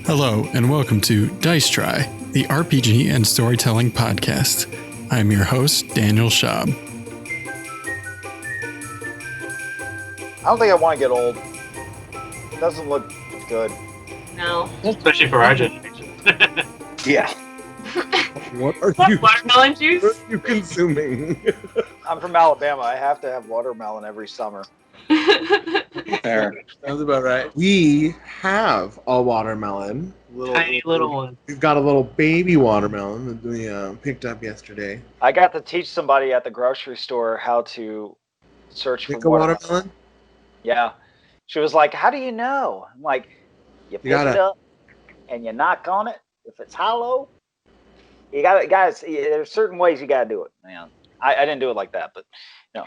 Hello, and welcome to Dice Try, the RPG and storytelling podcast. I'm your host, Daniel Schaub. I don't think I want to get old. It doesn't look good. No. Especially for our generation. Yeah. What are Watermelon juice? What are you consuming? I'm from Alabama. I have to have watermelon every summer. Fair. Sounds about right. We have a watermelon. Tiny little one. We've got a little baby watermelon that we picked up yesterday. I got to teach somebody at the grocery store how to search for Pick a watermelon? Yeah. She was like, "How do you know?" I'm like, you pick it up and you knock on it. If it's hollow, you got it, guys. There's certain ways you got to do it, man. I didn't do it like that, but no.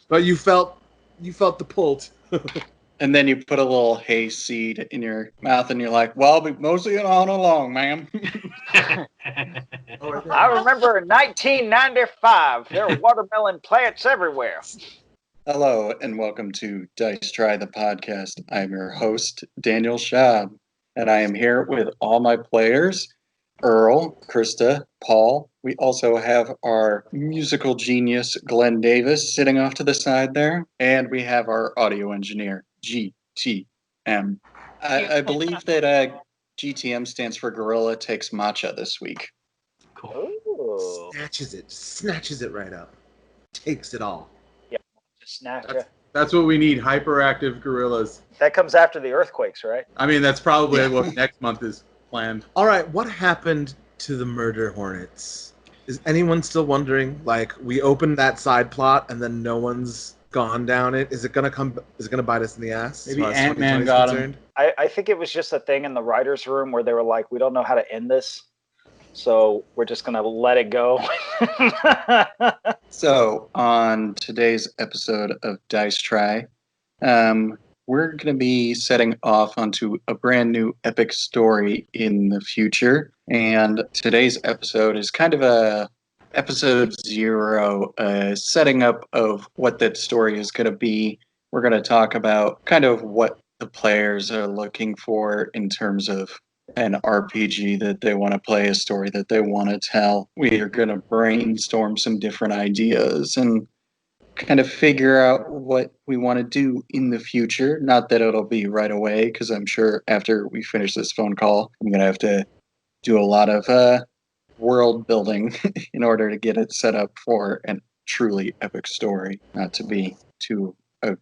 But you felt the pull. And then you put a little hay seed in your mouth, and you're like, "Well, I'll be moseying on along, ma'am." I remember in 1995, there were watermelon plants everywhere. Hello, and welcome to Dice Try the podcast. I'm your host, Daniel Schaub, and I am here with all my players, Earl, Crista, Paul. We also have our musical genius, Glenn Davis, sitting off to the side there, and we have our audio engineer, GTM. I believe that GTM stands for Gorilla Takes Matcha this week. Cool. Ooh. Snatches it right up. Takes it all. Snatcher. That's what we need, hyperactive gorillas. That comes after the earthquakes, right? I mean, that's probably what next month is planned. All right, what happened to the murder hornets? Is anyone still wondering? Like, we opened that side plot and then no one's gone down it. Is it gonna bite us in the ass? Maybe Ant-Man got him. I think it was just a thing in the writer's room where they were like, we don't know how to end this, so we're just gonna let it go. So, on today's episode of Dice Try, we're going to be setting off onto a brand new epic story in the future. And today's episode is kind of a episode 0, setting up of what that story is going to be. We're going to talk about kind of what the players are looking for in terms of an RPG that they want to play, a story that they want to tell. We are going to brainstorm some different ideas and kind of figure out what we want to do in the future. Not that it'll be right away, because I'm sure after we finish this phone call, I'm going to have to do a lot of world building in order to get it set up for a truly epic story, not to be too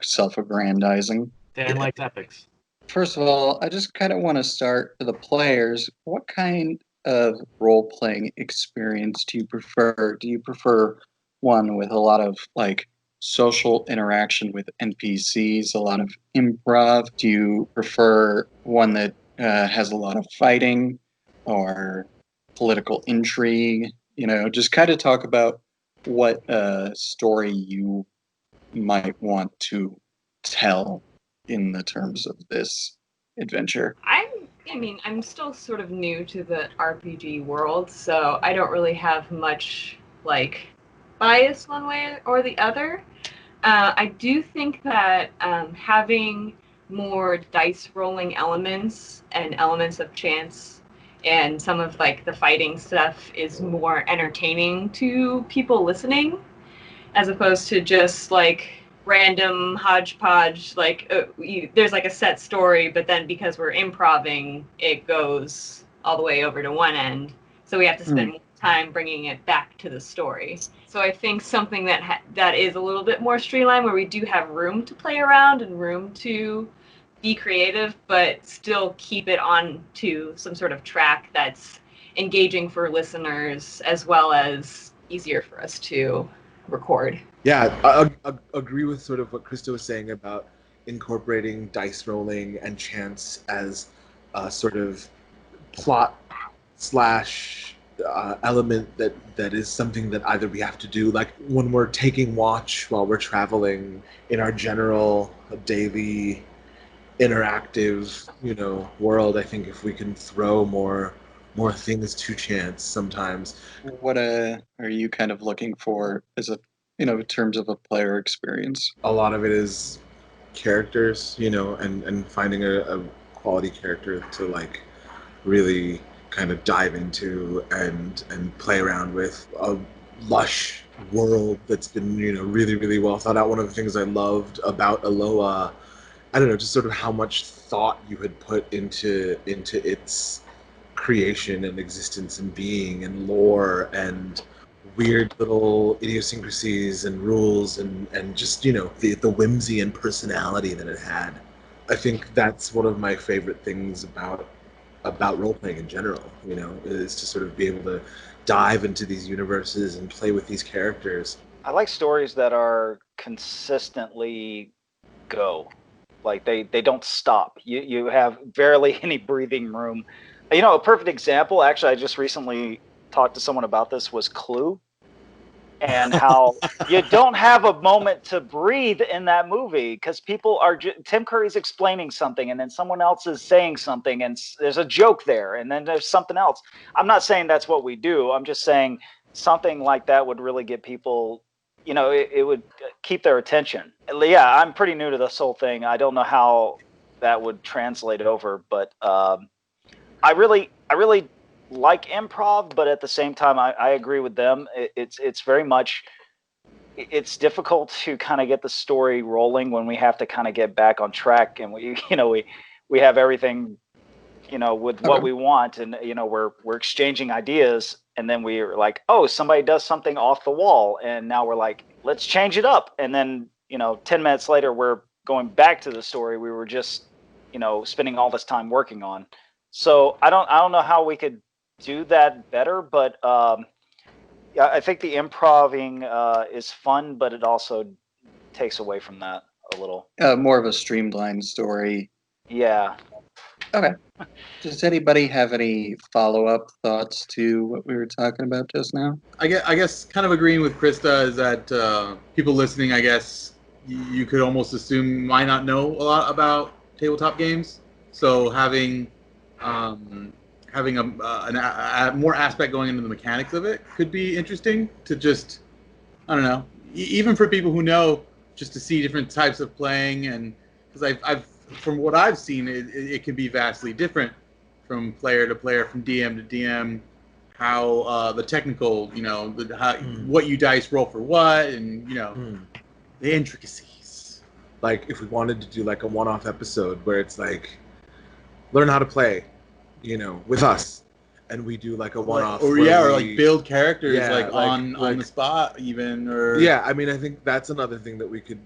self-aggrandizing. Dan likes epics. First of all, I just kind of want to start for the players. What kind of role-playing experience do you prefer? Do you prefer one with a lot of social interaction with NPCs, a lot of improv? Do you prefer one that has a lot of fighting or political intrigue? Just kind of talk about what story you might want to tell in the terms of this adventure. I'm still sort of new to the RPG world, so I don't really have much bias one way or the other. I do think that having more dice rolling elements and elements of chance and some of the fighting stuff is more entertaining to people listening, as opposed to just random hodgepodge, there's a set story, but then because we're improving, it goes all the way over to one end, so we have to spend more time bringing it back to the story. So I think something that is a little bit more streamlined, where we do have room to play around and room to be creative, but still keep it on to some sort of track that's engaging for listeners as well as easier for us to record. Yeah, I agree with sort of what Crista was saying about incorporating dice rolling and chance as a sort of plot / element that is something that either we have to do, like when we're taking watch while we're traveling in our general daily interactive, world. I think if we can throw more things to chance sometimes. What are you kind of looking for as in terms of a player experience? A lot of it is characters, and finding a quality character to like really kind of dive into and play around with. A lush world that's been, you know, really, really well thought out. One of the things I loved about Iloa, I don't know, just sort of how much thought you had put into its creation and existence and being and lore and weird little idiosyncrasies and rules and just, you know, the whimsy and personality that it had. I think that's one of my favorite things about role playing in general, you know, is to sort of be able to dive into these universes and play with these characters. I like stories that are consistently go. Like they don't stop. You have barely any breathing room. You know, a perfect example, actually, I just recently talked to someone about this, was Clue, and how you don't have a moment to breathe in that movie because people are Tim Curry's explaining something and then someone else is saying something and there's a joke there and then there's something else. I'm not saying that's what we do. I'm just saying something like that would really get people, you know, it would keep their attention. Yeah, I'm pretty new to this whole thing. I don't know how that would translate over, but I really like improv, but at the same time, I agree with them. It's very much, it's difficult to kind of get the story rolling when we have to kind of get back on track, and we have everything, you know, with what we want, and you know we're exchanging ideas, and then we're like, oh, somebody does something off the wall, and now we're like, let's change it up, and then 10 minutes later we're going back to the story we were just spending all this time working on. So I don't know how we could do that better, but yeah, I think the improving is fun, but it also takes away from that a little. More of a streamlined story. Yeah. Okay. Does anybody have any follow-up thoughts to what we were talking about just now? I guess kind of agreeing with Crista is that people listening, I guess, you could almost assume might not know a lot about tabletop games. So having a more aspect going into the mechanics of it could be interesting to just, I don't know, even for people who know, just to see different types of playing. And because I've from what I've seen, it can be vastly different from player to player, from DM to DM, how the technical, what you dice roll for what, and the intricacies. Like if we wanted to do like a one-off episode where it's like, learn how to play, with us, and we do like a one-off, or like build characters, on the spot, even, or I mean, I think that's another thing that we could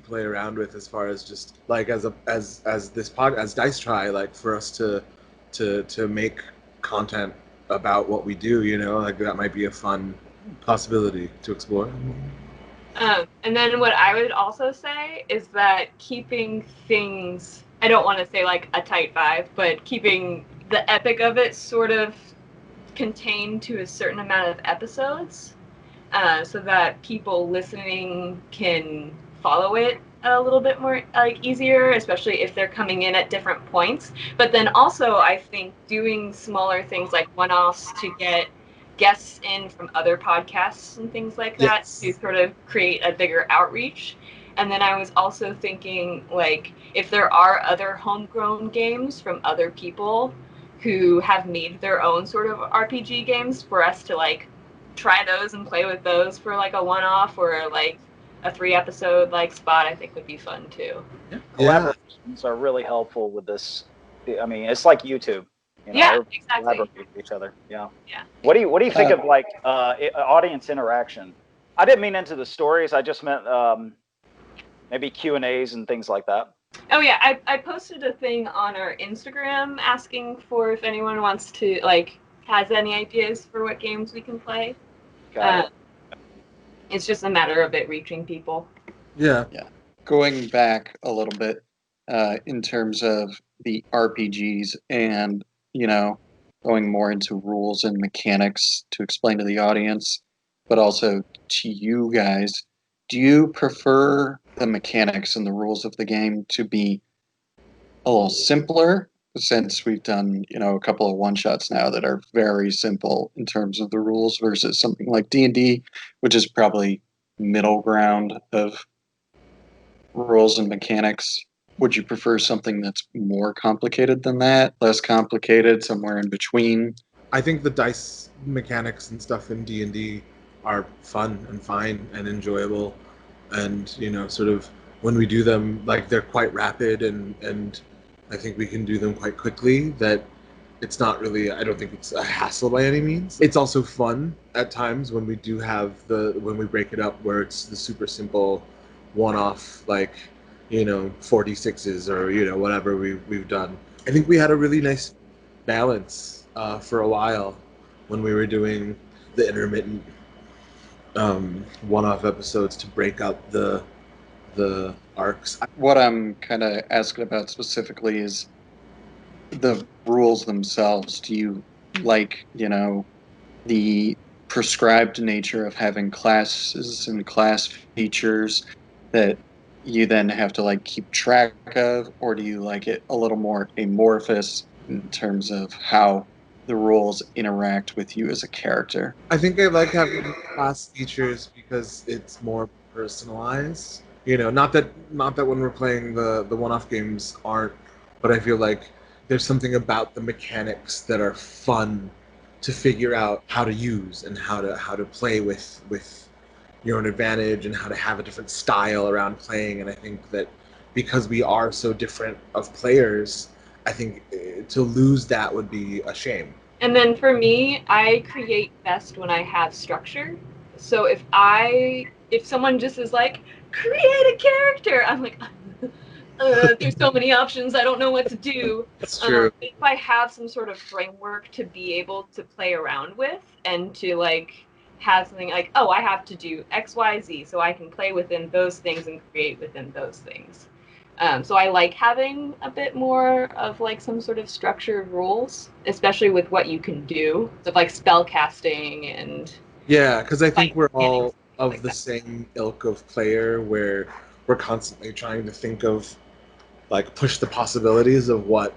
play around with, as far as just like as this podcast, as Dice Try, like for us to make content about what we do, like that might be a fun possibility to explore. And then what I would also say is that keeping things, I don't want to say like a tight 5, but keeping the epic of it sort of contained to a certain amount of episodes, so that people listening can follow it a little bit more easier, especially if they're coming in at different points. But then also I think doing smaller things like one-offs to get guests in from other podcasts and things like that, to sort of create a bigger outreach. And then I was also thinking, like, if there are other homegrown games from other people who have made their own sort of RPG games, for us to like try those and play with those for like a one-off or like a 3-episode like spot, I think would be fun too. Collaborations are really helpful with this. I mean, it's like YouTube. Exactly. Collaborate with each other. Yeah. What do you think of like audience interaction? I didn't mean into the stories. I just meant maybe Q&As and things like that. Oh yeah, I posted a thing on our Instagram asking for if anyone wants to has any ideas for what games we can play. It's just a matter of it reaching people. Yeah. Going back a little bit in terms of the RPGs and going more into rules and mechanics to explain to the audience, but also to you guys, do you prefer the mechanics and the rules of the game to be a little simpler, since we've done a couple of one-shots now that are very simple in terms of the rules, versus something like D&D, which is probably middle ground of rules and mechanics? Would you prefer something that's more complicated than that, less complicated, somewhere in between? I think the dice mechanics and stuff in D&D are fun and fine and enjoyable, and sort of when we do them, like, they're quite rapid, and I think we can do them quite quickly. That it's not really, I don't think it's a hassle by any means. It's also fun at times when we do have when we break it up, where it's the super simple one-off, like 46s or whatever we've done. I think we had a really nice balance for a while when we were doing the intermittent one-off episodes to break up the arcs. What I'm kind of asking about specifically is the rules themselves. Do you like, the prescribed nature of having classes and class features that you then have to like keep track of, or do you like it a little more amorphous in terms of how the rules interact with you as a character? I think I like having class features because it's more personalized. Not that when we're playing the one-off games aren't, but I feel like there's something about the mechanics that are fun to figure out how to use and how to play with your own advantage, and how to have a different style around playing. And I think that because we are so different of players, I think to lose that would be a shame. And then for me, I create best when I have structure. So if someone just is like, create a character, I'm like, there's so many options, I don't know what to do. That's true. If I have some sort of framework to be able to play around with, and to like have something like, oh, I have to do X, Y, Z, so I can play within those things and create within those things. So I like having a bit more of like some sort of structured rules, especially with what you can do, so like spell casting and because I think we're all of like the that. same ilk of player, where we're constantly trying to think of, like, push the possibilities of what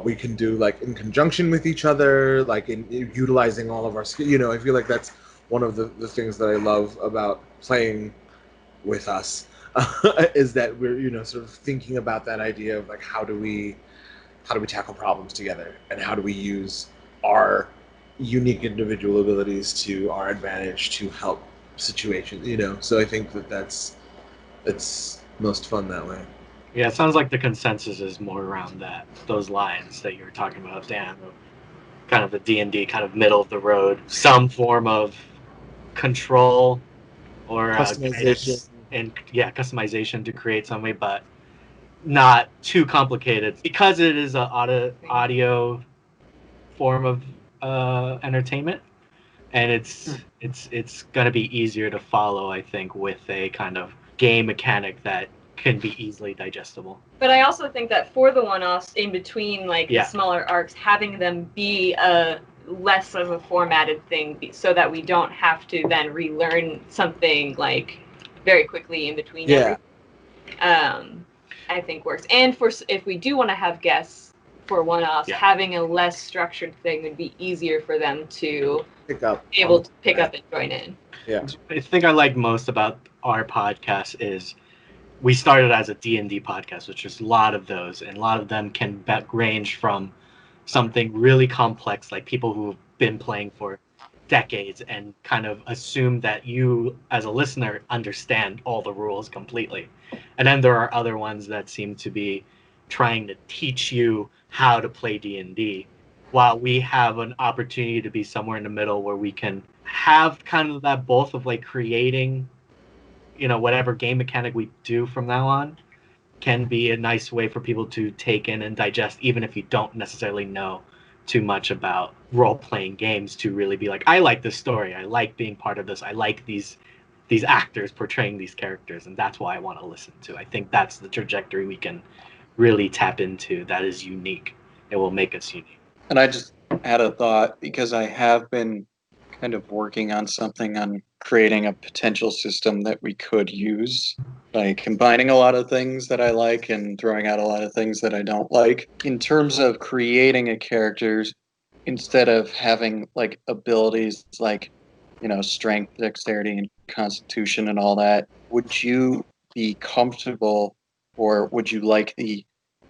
we can do, like, in conjunction with each other, like in utilizing all of our skills. I feel like that's one of the things that I love about playing with us, is that we're sort of thinking about that idea of like, how do we tackle problems together, and how do we use our unique individual abilities to our advantage to help situations. So I think it's most fun that way. Yeah, it sounds like the consensus is more around those lines that you were talking about, Dan. Kind of the D&D, kind of middle of the road, some form of control or Customization. Customization to create something, but not too complicated, because it is an audio form of entertainment, and it's gonna be easier to follow, I think, with a kind of game mechanic that can be easily digestible. But I also think that for the one-offs in between, like the smaller arcs, having them be a less of a formatted thing, so that we don't have to then relearn something like very quickly in between everything, I think works. And if we do want to have guests for one-offs, having a less structured thing would be easier for them to pick up and join in. Yeah. The thing I like most about our podcast is we started as a D&D podcast, which is a lot of those, and a lot of them can range from something really complex, like people who've been playing for decades and kind of assume that you, as a listener, understand all the rules completely. And then there are other ones that seem to be trying to teach you how to play D&D, while we have an opportunity to be somewhere in the middle, where we can have kind of that both of like creating, whatever game mechanic we do from now on can be a nice way for people to take in and digest, even if you don't necessarily know too much about role-playing games, to really be like, I like this story, I like being part of this, I like these actors portraying these characters, and that's why I want to listen to. I think that's the trajectory we can really tap into that is unique. It will make us unique. And I just had a thought, because I have been kind of working on something on creating a potential system that we could use, by combining a lot of things that I like and throwing out a lot of things that I don't like. In terms of creating a character, instead of having like abilities like, strength, dexterity, and constitution and all that, would you be comfortable Or would you like the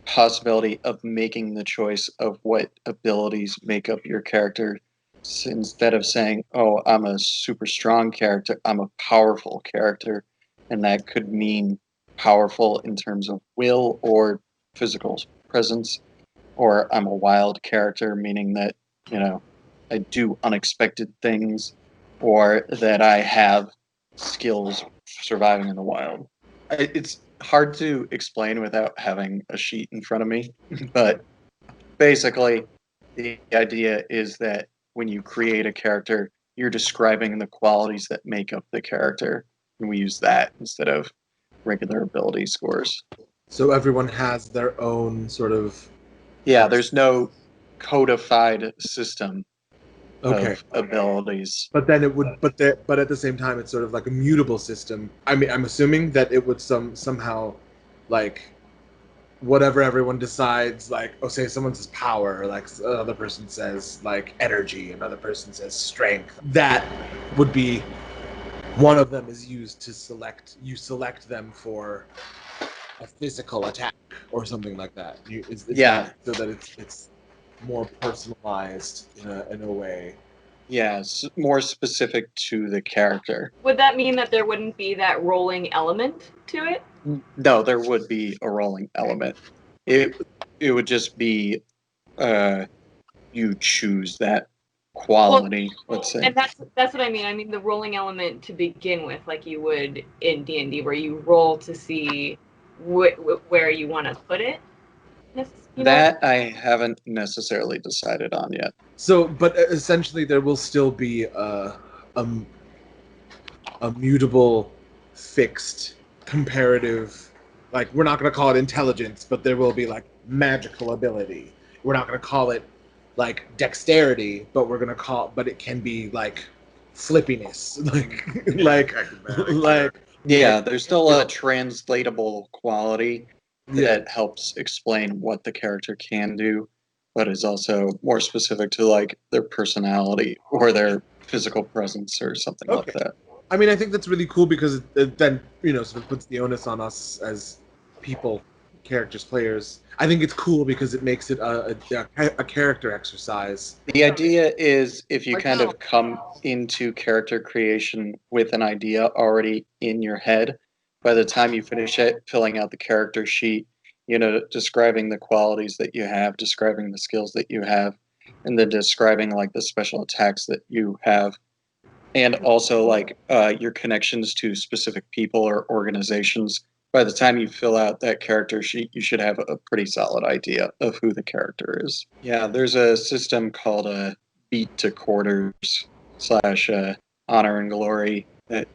possibility of making the choice of what abilities make up your character? So instead of saying, oh, I'm a super strong character, I'm a powerful character. And that could mean powerful in terms of will or physical presence. Or I'm a wild character, meaning that, I do unexpected things, or that I have skills surviving in the wild. It's hard to explain without having a sheet in front of me, but basically the idea is that when you create a character, you're describing the qualities that make up the character, and we use that instead of regular ability scores. So everyone has their own sort of... Yeah, there's no codified system Okay. of abilities. But then it would, but at the same time, it's sort of like a mutable system. I mean, I'm assuming that it would somehow, like, whatever everyone decides, like, say someone says power, like another person says like energy, another person says strength. That would be one of them is used to select. You select them for a physical attack or something like that. So that it's more personalized in a way. Yeah, more specific to the character. Would that mean that there wouldn't be that rolling element to it? No, there would be a rolling element. It would just be you choose that quality, let's say. And that's what I mean. I mean the rolling element to begin with, like you would in D&D, where you roll to see where you want to put it. That I haven't necessarily decided on yet. So, but essentially there will still be a mutable, fixed, comparative, like, we're not going to call it intelligence, but there will be like magical ability. We're not going to call it like dexterity, but but it can be like flippiness, yeah, there's still a translatable quality that helps explain what the character can do, but is also more specific to like their personality or their physical presence or something like that. I mean, I think that's really cool because it then, sort of puts the onus on us as people, characters, players. I think it's cool because it makes it a character exercise. The idea is if you kind of come into character creation with an idea already in your head, by the time you finish it, filling out the character sheet, describing the qualities that you have, describing the skills that you have, and then describing like the special attacks that you have, and also like your connections to specific people or organizations. By the time you fill out that character sheet, you should have a pretty solid idea of who the character is. Yeah, there's a system called Beat to Quarters / Honor and Glory. That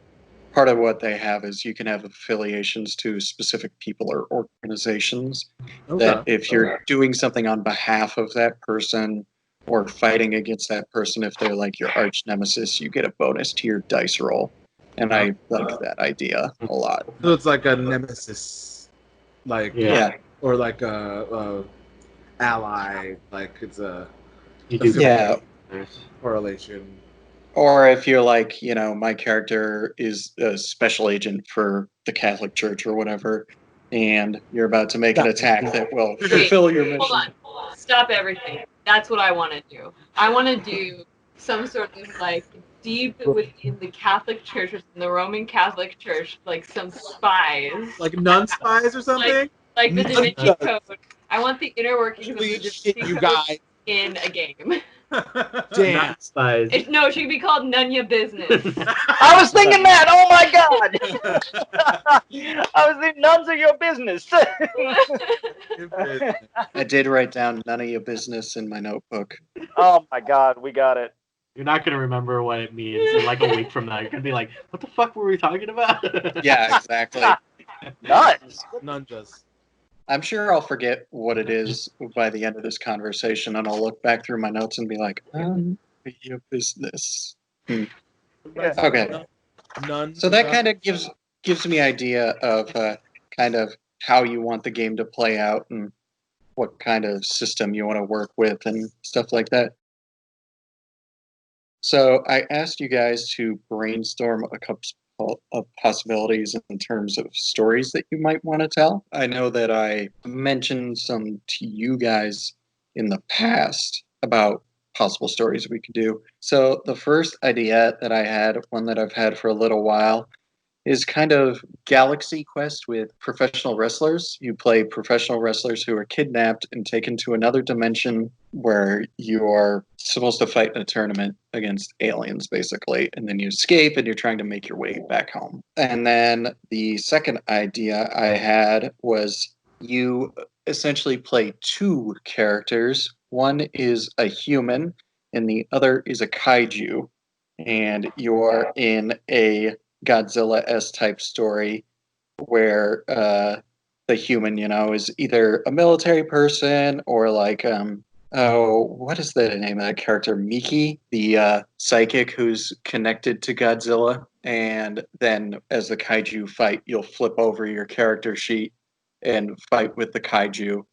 part of what they have is you can have affiliations to specific people or organizations. That if you're doing something on behalf of that person or fighting against that person, if they're like your arch nemesis, you get a bonus to your dice roll. And I like that idea a lot. So it's like a nemesis, or like a ally, like it's a correlation. Or if you're like, my character is a special agent for the Catholic Church or whatever, and you're about to make an attack that will fulfill your mission. Hold on. Stop everything. That's what I want to do. I want to do some sort of like deep within the Catholic Church, in the Roman Catholic Church, like some spies. Like nun spies or something? Like the Da Vinci Code. I want the inner workings of the Da Vinci Code in a game. Damn. Spies. No, it should be called None Ya Business. I was thinking that. Oh my god. I was thinking nuns are your business. I did write down none of your business in my notebook. Oh my god, we got it. You're not going to remember what it means in like a week from now. You're going to be like, what the fuck were we talking about? Yeah, exactly. Nuns. Nunjas. I'm sure I'll forget what it is by the end of this conversation, and I'll look back through my notes and be like, your business. Okay. So that kind of gives me idea of kind of how you want the game to play out and what kind of system you want to work with and stuff like that. So I asked you guys to brainstorm of possibilities in terms of stories that you might want to tell. I know that I mentioned some to you guys in the past about possible stories we could do. So the first idea that I had, one that I've had for a little while, is kind of Galaxy Quest with professional wrestlers. You play professional wrestlers who are kidnapped and taken to another dimension where you are supposed to fight in a tournament against aliens, basically. And then you escape and you're trying to make your way back home. And then the second idea I had was you essentially play two characters. One is a human and the other is a kaiju. And you're in a Godzilla-esque type story where the human, is either a military person or like, what is the name of that character? Miki, the psychic who's connected to Godzilla. And then as the kaiju fight, you'll flip over your character sheet and fight with the kaiju.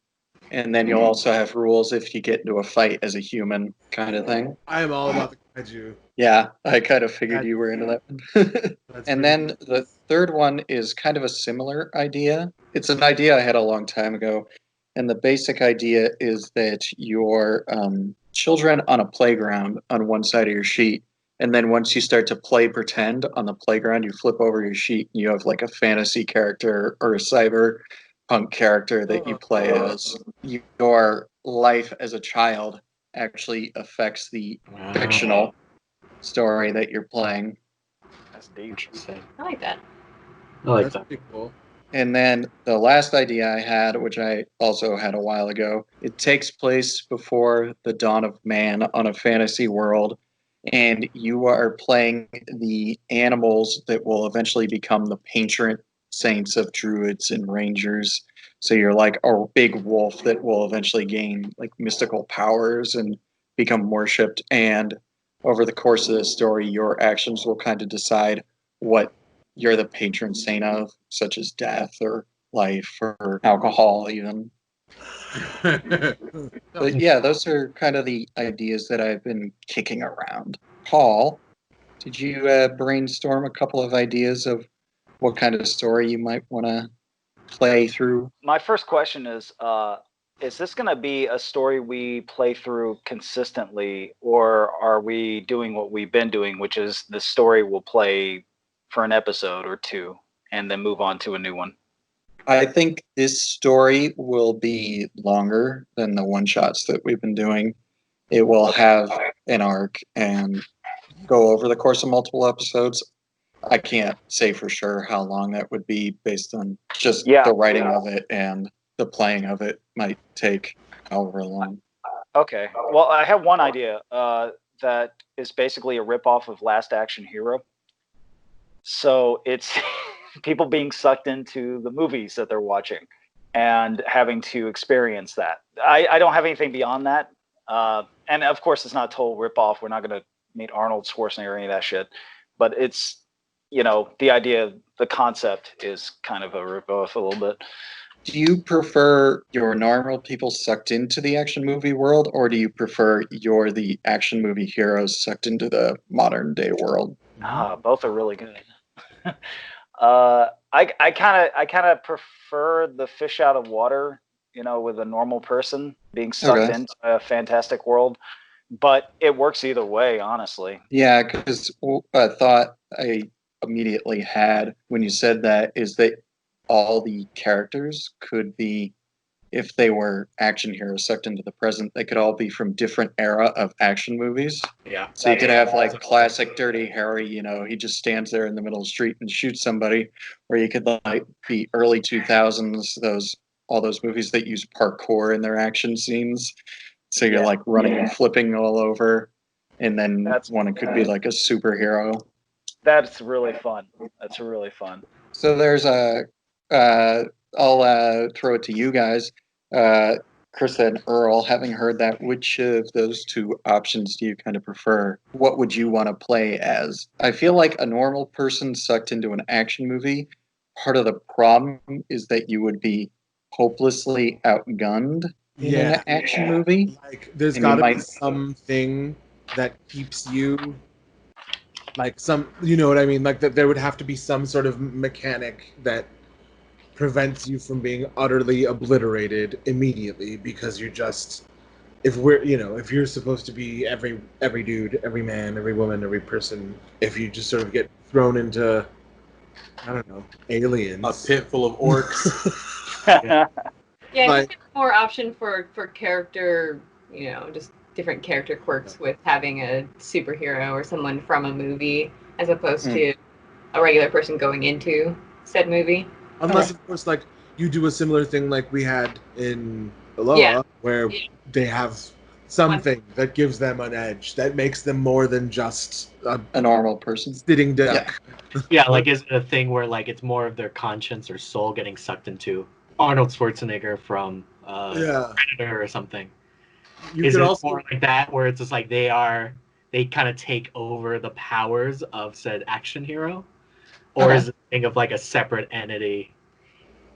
And then you'll also have rules if you get into a fight as a human kind of thing. I am all about the kaiju. Yeah, I kind of figured you were into that one. And then the third one is kind of a similar idea. It's an idea I had a long time ago. And the basic idea is that your children on a playground on one side of your sheet. And then once you start to play pretend on the playground, you flip over your sheet and you have like a fantasy character or a cyberpunk character that you play as. Your life as a child actually affects the fictional story that you're playing. That's deep. Interesting. I like that. I like That's that. pretty cool. And then the last idea I had, which I also had a while ago, it takes place before the dawn of man on a fantasy world, and you are playing the animals that will eventually become the patron saints of druids and rangers. So you're like a big wolf that will eventually gain like mystical powers and become worshipped. And over the course of the story, your actions will kind of decide what you're the patron saint of, such as death or life or alcohol even. But yeah, those are kind of the ideas that I've been kicking around. Paul, did you brainstorm a couple of ideas of what kind of story you might want to play through? My first question is this going to be a story we play through consistently, or are we doing what we've been doing, which is the story will play for an episode or two and then move on to a new one? I think this story will be longer than the one-shots that we've been doing. It will have an arc and go over the course of multiple episodes. I can't say for sure how long that would be based on just the writing of it, and the playing of it might take however long. Okay. Well, I have one idea that is basically a ripoff of Last Action Hero. So it's people being sucked into the movies that they're watching and having to experience that. I don't have anything beyond that. And of course, it's not a total ripoff. We're not going to meet Arnold Schwarzenegger or any of that shit. But it's, the idea, the concept is kind of a ripoff a little bit. Do you prefer your normal people sucked into the action movie world, or do you prefer you're the action movie heroes sucked into the modern day world? Both are really good. I kind of prefer the fish out of water, with a normal person being sucked into a fantastic world. But it works either way, honestly. Yeah, because a thought I immediately had when you said that is that all the characters could be, if they were action heroes sucked into the present, they could all be from different era of action movies. Yeah. So you could have like classic Dirty Harry, he just stands there in the middle of the street and shoots somebody, or you could like be early 2000s, all those movies that use parkour in their action scenes. So you're like running and flipping all over, and then one could be like a superhero. That's really fun. That's really fun. So there's I'll throw it to you guys. Crista and Earl, having heard that, which of those two options do you kind of prefer? What would you want to play as? I feel like a normal person sucked into an action movie, part of the problem is that you would be hopelessly outgunned in an action movie. Like, there's got to be something that keeps you Like some, you know what I mean? Like that there would have to be some sort of mechanic that prevents you from being utterly obliterated immediately because you're just, if you're supposed to be every dude, every man, every woman, every person, if you just sort of get thrown into, I don't know, aliens. A pit full of orcs. Yeah, I Like- think it's more option for character, just different character quirks with having a superhero or someone from a movie as opposed to a regular person going into said movie. Unless, of course, like, you do a similar thing like we had in Iloa, where they have something that gives them an edge, that makes them more than just A normal person. sitting duck. Yeah, like is it a thing where like it's more of their conscience or soul getting sucked into Arnold Schwarzenegger from Predator or something? You Is could it also more like that where it's just like they kind of take over the powers of said action hero? Or is it a thing of like a separate entity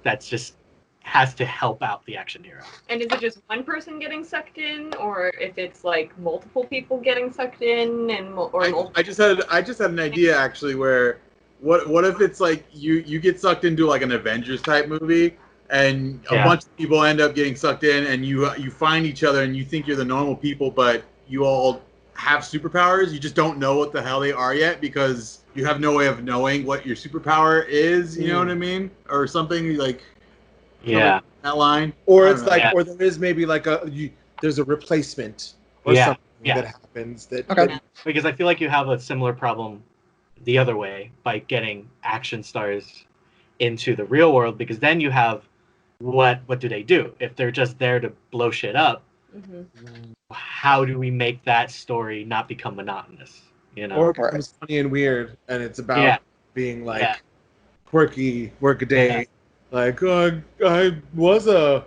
that's just has to help out the action hero? And is it just one person getting sucked in, or if it's like multiple people getting sucked in, I just had an idea actually where what if it's like you get sucked into like an Avengers type movie and a bunch of people end up getting sucked in and you find each other and you think you're the normal people but you all have superpowers, you just don't know what the hell they are yet because you have no way of knowing what your superpower is, you know what I mean? Or something like that line. Or it's like, or there is maybe like there's a replacement or something that happens that. Because I feel like you have a similar problem the other way by getting action stars into the real world, because then you have what do they do if they're just there to blow shit up? How do we make that story not become monotonous? Or it becomes funny and weird, and it's about being like quirky, workaday. Like, I was a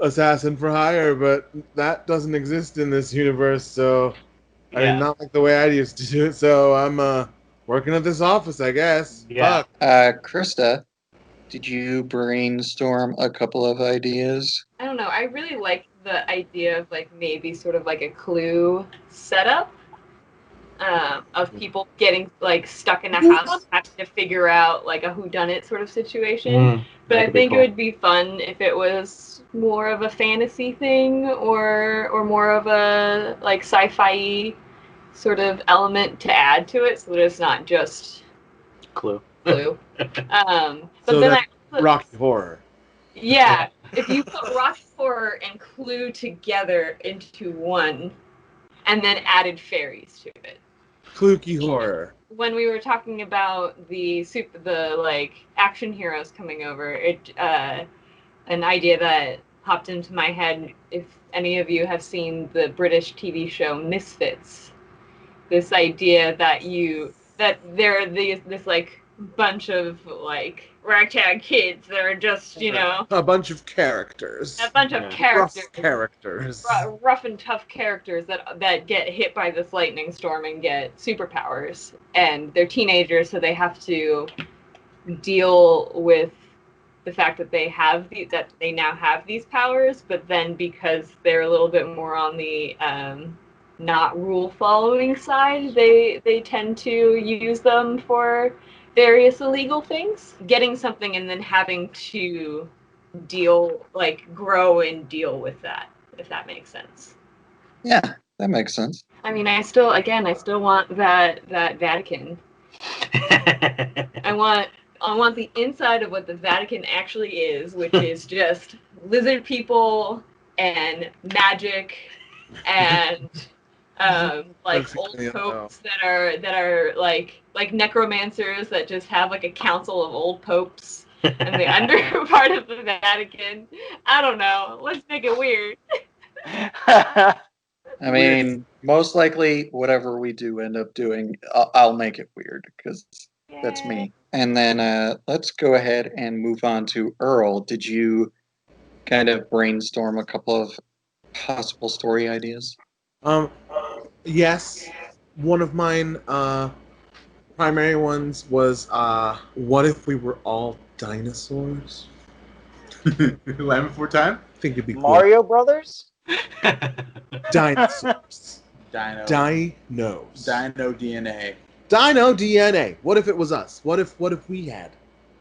assassin for hire, but that doesn't exist in this universe. So, I mean, not like the way I used to do it. So I'm working at this office, I guess. Yeah. Crista, did you brainstorm a couple of ideas? I don't know. I really like the idea of like maybe sort of like a Clue setup of people getting like stuck in a house, having to figure out like a whodunit sort of situation. But I think it would be fun if it was more of a fantasy thing or more of a like sci-fi sort of element to add to it, so that it's not just Clue. But So then that's Rocky Horror. Yeah, if you put Rocky Horror and Clue together into one, and then added fairies to it. Clueky Horror. When we were talking about the like action heroes coming over, an idea that popped into my head. If any of you have seen the British TV show Misfits, this idea that there are this like bunch of like ragtag kids that are just a bunch of characters. Rough and tough characters that get hit by this lightning storm and get superpowers, and they're teenagers, so they have to deal with the fact that they now have these powers, but then because they're a little bit more on the not rule following side, they tend to use them for various illegal things, getting something and then having to grow and deal with that, if that makes sense. Yeah, that makes sense. I mean, I still want that Vatican. I want the inside of what the Vatican actually is, which is just lizard people and magic and like old popes that are like necromancers that just have like a council of old popes and the under part of the Vatican. I don't know. Let's make it weird. I mean, most likely, whatever we do end up doing, I'll make it weird because that's me. And then let's go ahead and move on to Earl. Did you kind of brainstorm a couple of possible story ideas? Yes. One of mine, primary ones was, what if we were all dinosaurs? Land Before Time? I think it'd be cool. Mario Brothers? Dinosaurs. Dino Dinos. DNA. Dino DNA. What if it was us? What if we had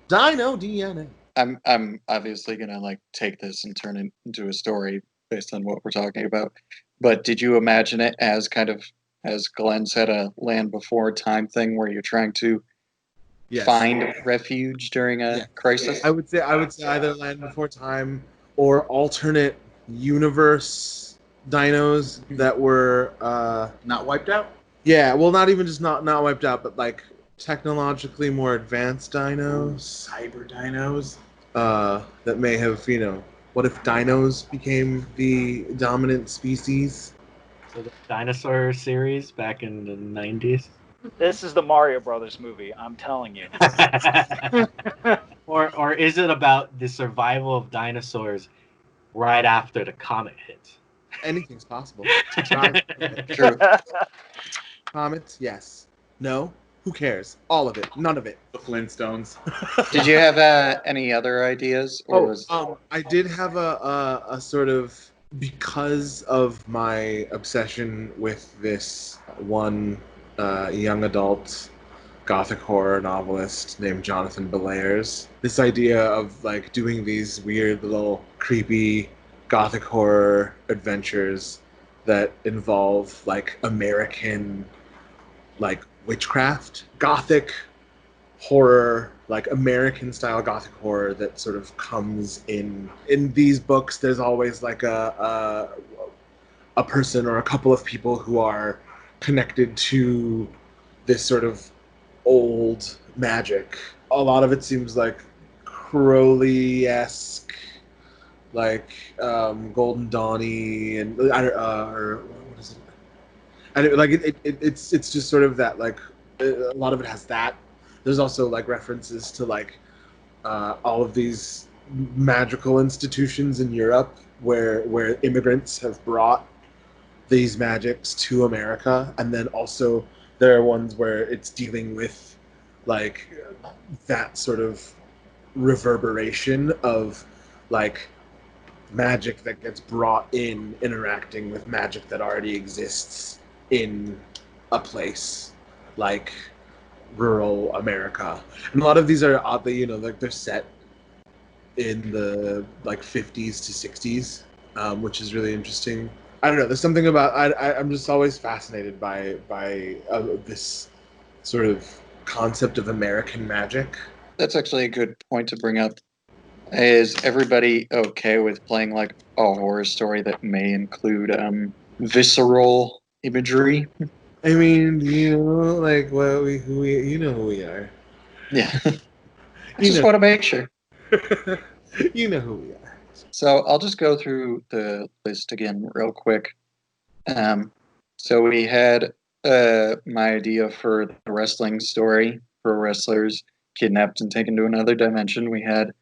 Dino DNA? I'm obviously gonna like take this and turn it into a story based on what we're talking about. But did you imagine it as kind of, as Glenn said, a land before time thing where you're trying to find refuge during a crisis? I would say either Land Before Time or alternate universe dinos that were Not wiped out? yeah, well, not even just not wiped out, but like technologically more advanced dinos Cyber dinos? that may have, what if dinos became the dominant species? So the dinosaur series back in the 90s. This is the Mario Brothers movie. I'm telling you. or is it about the survival of dinosaurs right after the comet hits? Anything's possible. True. Comets, yes. No? Who cares? All of it. None of it. The Flintstones. Did you have any other ideas? Or I did have a sort of, because of my obsession with this one young adult gothic horror novelist named Jonathan Belair's, this idea of like doing these weird little creepy gothic horror adventures that involve like American like witchcraft, gothic horror, like American style gothic horror that sort of comes in these books. There's always like a person or a couple of people who are connected to this sort of old magic. A lot of it seems like Crowley-esque, like Golden Dawny, and or what is it? And it's just sort of that, like a lot of it has that. There's also like references to like all of these magical institutions in Europe where immigrants have brought these magics to America, and then also there are ones where it's dealing with like that sort of reverberation of like magic that gets brought in interacting with magic that already exists in a place like rural America. And a lot of these are oddly, like they're set in the like 50s to 60s, which is really interesting. I don't know. There's something about I'm just always fascinated by this sort of concept of American magic. That's actually a good point to bring up. Is everybody okay with playing like a horror story that may include visceral imagery? I mean, like who we are. Yeah. I just want to make sure. You know who we are. So I'll just go through the list again real quick. So we had my idea for the wrestling story for wrestlers kidnapped and taken to another dimension. We had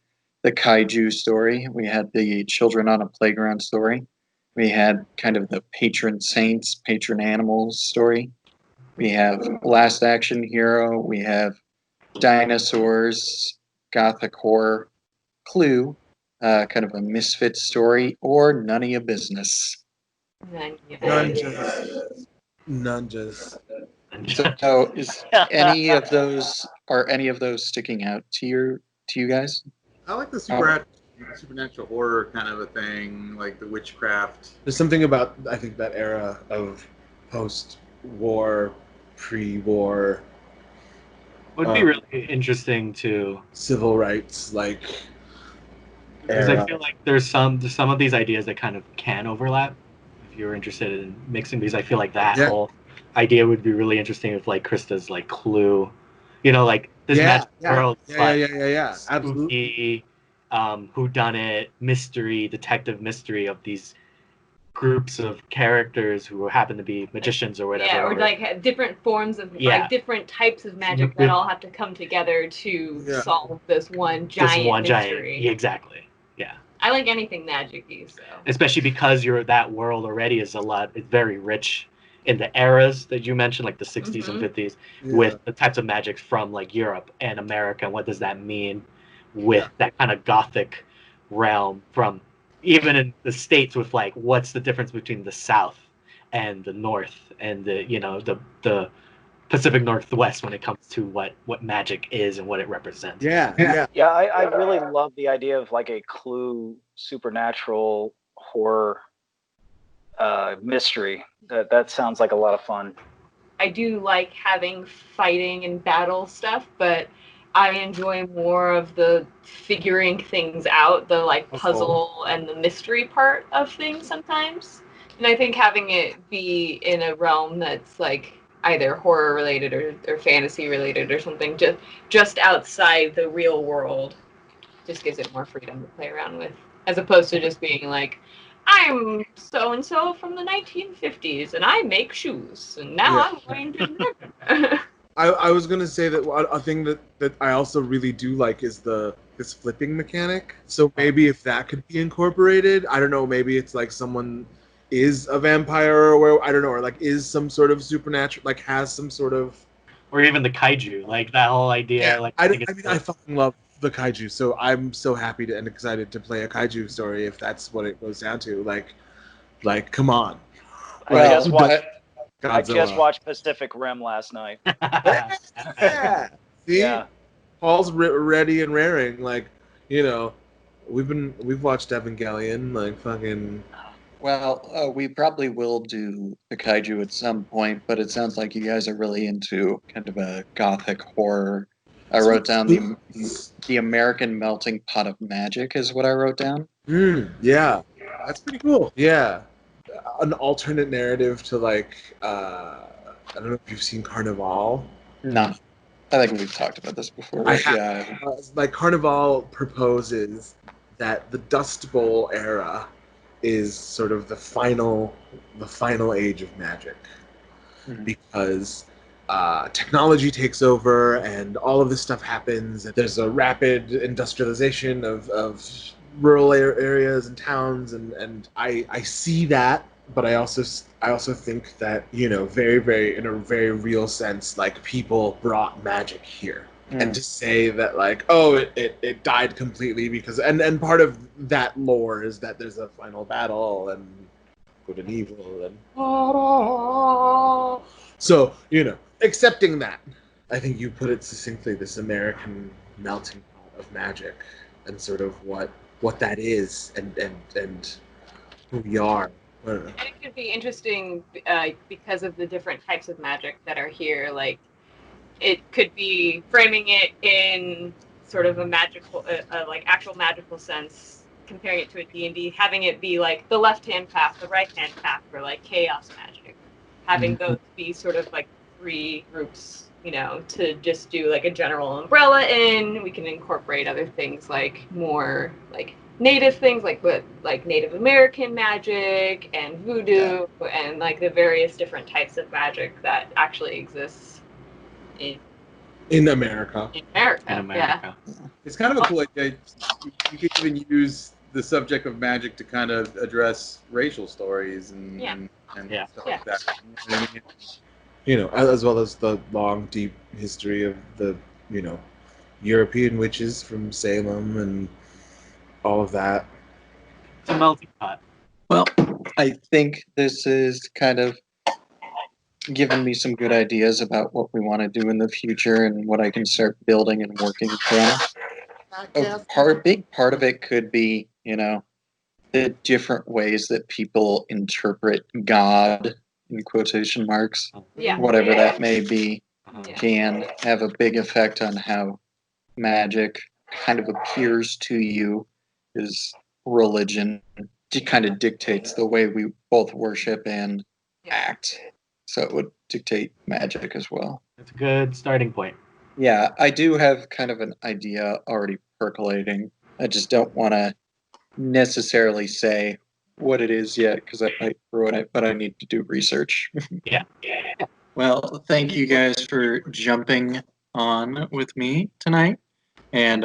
the kaiju story. We had the children on a playground story. We had kind of the patron saints, patron animals story. We have Last Action Hero. We have dinosaurs, gothic horror, Clue, kind of a misfit story, or None of Your Business. Nunjas. So is any of those, are any of those sticking out to you guys? I like the supernatural horror kind of a thing, like the witchcraft. There's something about, I think, that era of post-war, pre-war. Would be really interesting to civil rights, like. Because I feel like there's some of these ideas that kind of can overlap. If you're interested in mixing these, I feel like that whole idea would be really interesting if like Krista's like Clue, like this magic world. Absolutely. Whodunit, mystery, detective mystery of these groups of characters who happen to be magicians or whatever. Yeah, or like different forms of like different types of magic that all have to come together to solve this one giant mystery. Yeah, exactly. Yeah. I like anything magic-y, so. Especially because that world already is it's very rich in the eras that you mentioned, like the 60s and 50s, with the types of magics from like Europe and America. And what does that mean with that kind of gothic realm from even in the States with like, what's the difference between the South and the North and the Pacific Northwest when it comes to what magic is and what it represents. Yeah. I really love the idea of like a Clue supernatural horror mystery. That sounds like a lot of fun. I do like having fighting and battle stuff, but I enjoy more of the figuring things out, the like puzzle and the mystery part of things sometimes. And I think having it be in a realm that's like either horror related or fantasy related or something, just outside the real world, just gives it more freedom to play around with, as opposed to just being like, I'm so and so from the 1950s, and I make shoes, and now I'm going to. I was gonna say that a thing that I also really do like is this flipping mechanic. So maybe if that could be incorporated, I don't know. Maybe it's like someone is a vampire, or I don't know, or like is some sort of supernatural, like has some sort of, or even the kaiju, like that whole idea. Yeah, like I fucking love the kaiju, so I'm so happy and excited to play a kaiju story if that's what it goes down to. Like come on. I just watched Pacific Rim last night. Yeah. See? Yeah. Paul's ready and raring. Like, you know, we've watched Evangelion, like fucking. Well, we probably will do the kaiju at some point, but it sounds like you guys are really into kind of a gothic horror. I wrote down the American melting pot of magic is what I wrote down. Yeah, that's pretty cool. Yeah, an alternate narrative to like I don't know if you've seen Carnival. No, I think we've talked about this before. Yeah, like Carnival proposes that the Dust Bowl era is sort of the final age of magic, because technology takes over and all of this stuff happens. There's a rapid industrialization of rural areas and towns, and I see that, but I also think that, you know, very, very, in a very real sense, like people brought magic here. And to say that, like, oh, it died completely because, and part of that lore is that there's a final battle and good and evil and so, you know, accepting that, I think you put it succinctly, this American melting pot of magic and sort of what that is and who we are. And it could be interesting because of the different types of magic that are here. Like, it could be framing it in sort of a magical, like actual magical sense, comparing it to a D&D, having it be like the left-hand path, the right-hand path for like chaos magic, having those be sort of like three groups, you know, to just do like a general umbrella in. We can incorporate other things like more like native things like Native American magic and voodoo and like the various different types of magic that actually exists in America. Yeah. It's kind of a cool idea. You could even use the subject of magic to kind of address racial stories and stuff like that. You know what I mean? You know, as well as the long, deep history of the, you know, European witches from Salem and all of that. It's a melting pot. Well, I think this is kind of given me some good ideas about what we want to do in the future and what I can start building and working from. A big part of it could be, you know, the different ways that people interpret God, in quotation marks, whatever that may be, can have a big effect on how magic kind of appears to you. Is religion kind of dictates the way we both worship and act. So it would dictate magic as well. That's a good starting point. Yeah, I do have kind of an idea already percolating. I just don't want to necessarily say what it is yet because I might ruin it, but I need to do research. Yeah. Well, thank you guys for jumping on with me tonight. And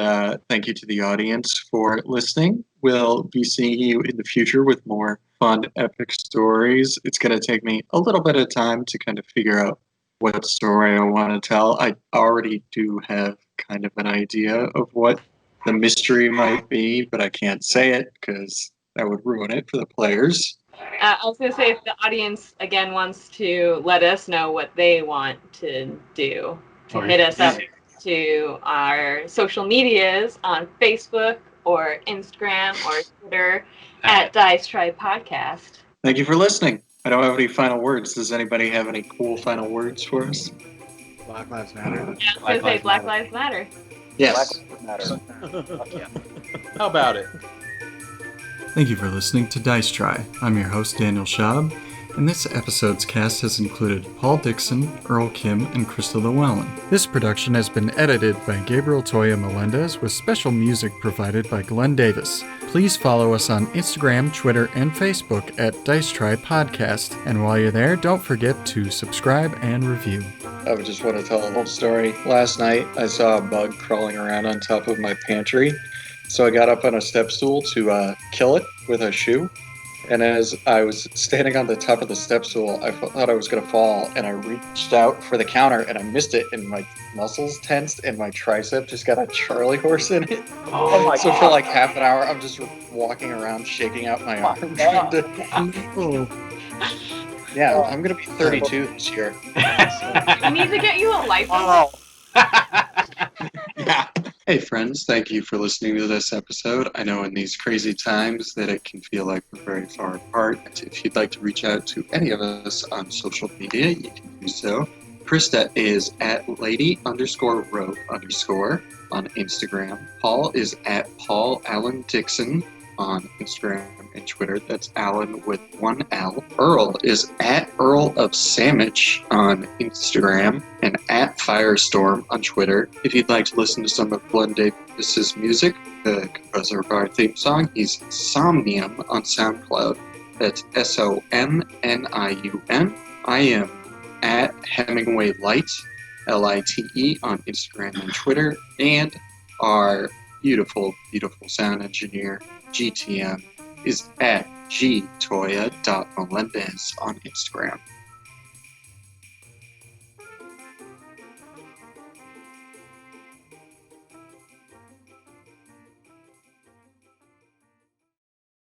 thank you to the audience for listening. We'll be seeing you in the future with more fun, epic stories. It's going to take me a little bit of time to kind of figure out what story I want to tell. I already do have kind of an idea of what the mystery might be, but I can't say it because that would ruin it for the players. I was going to say, if the audience, again, wants to let us know what they want to do, to hit us up to our social medias on Facebook or Instagram or Twitter at Dice Try Podcast. Thank you for listening. I don't have any final words. Does anybody have any cool final words for us? Black Lives Matter. Yeah, I was going to say Black Lives Matter. Yes. Black Lives Matter. How about it? Thank you for listening to Dice Try. I'm your host, Daniel Schaub, and this episode's cast has included Paul Dixon, Earl Kim, and Crista Llewellyn. This production has been edited by Gabriel Toya-Melendez with special music provided by Glenn Davis. Please follow us on Instagram, Twitter, and Facebook at Dice Try Podcast. And while you're there, don't forget to subscribe and review. I would just want to tell a whole story. Last night, I saw a bug crawling around on top of my pantry. So I got up on a step stool to kill it with a shoe. And as I was standing on the top of the step stool, I thought I was going to fall. And I reached out for the counter and I missed it. And my muscles tensed and my tricep just got a Charlie horse in it. Oh my so God. for like half an hour, I'm just walking around shaking out my arm. Yeah, I'm going to be 32 this year. I need to get you a life. Yeah. Hey friends, thank you for listening to this episode. I know in these crazy times that it can feel like we're very far apart. If you'd like to reach out to any of us on social media, you can do so. Crista is at lady_rope_ on Instagram. Paul is at Paul Alan Dixon on Instagram and Twitter. That's Alan with one L. Earl is at Earl of Sandwich on Instagram and at Firestorm on Twitter. If you'd like to listen to some of Glenn Davis's music, the composer of our theme song, he's Somnium on SoundCloud. That's SOMNIUM. I am at Hemingway Light, LITE on Instagram and Twitter, and our beautiful, beautiful sound engineer, GTM, is at gtoya.melendez on Instagram.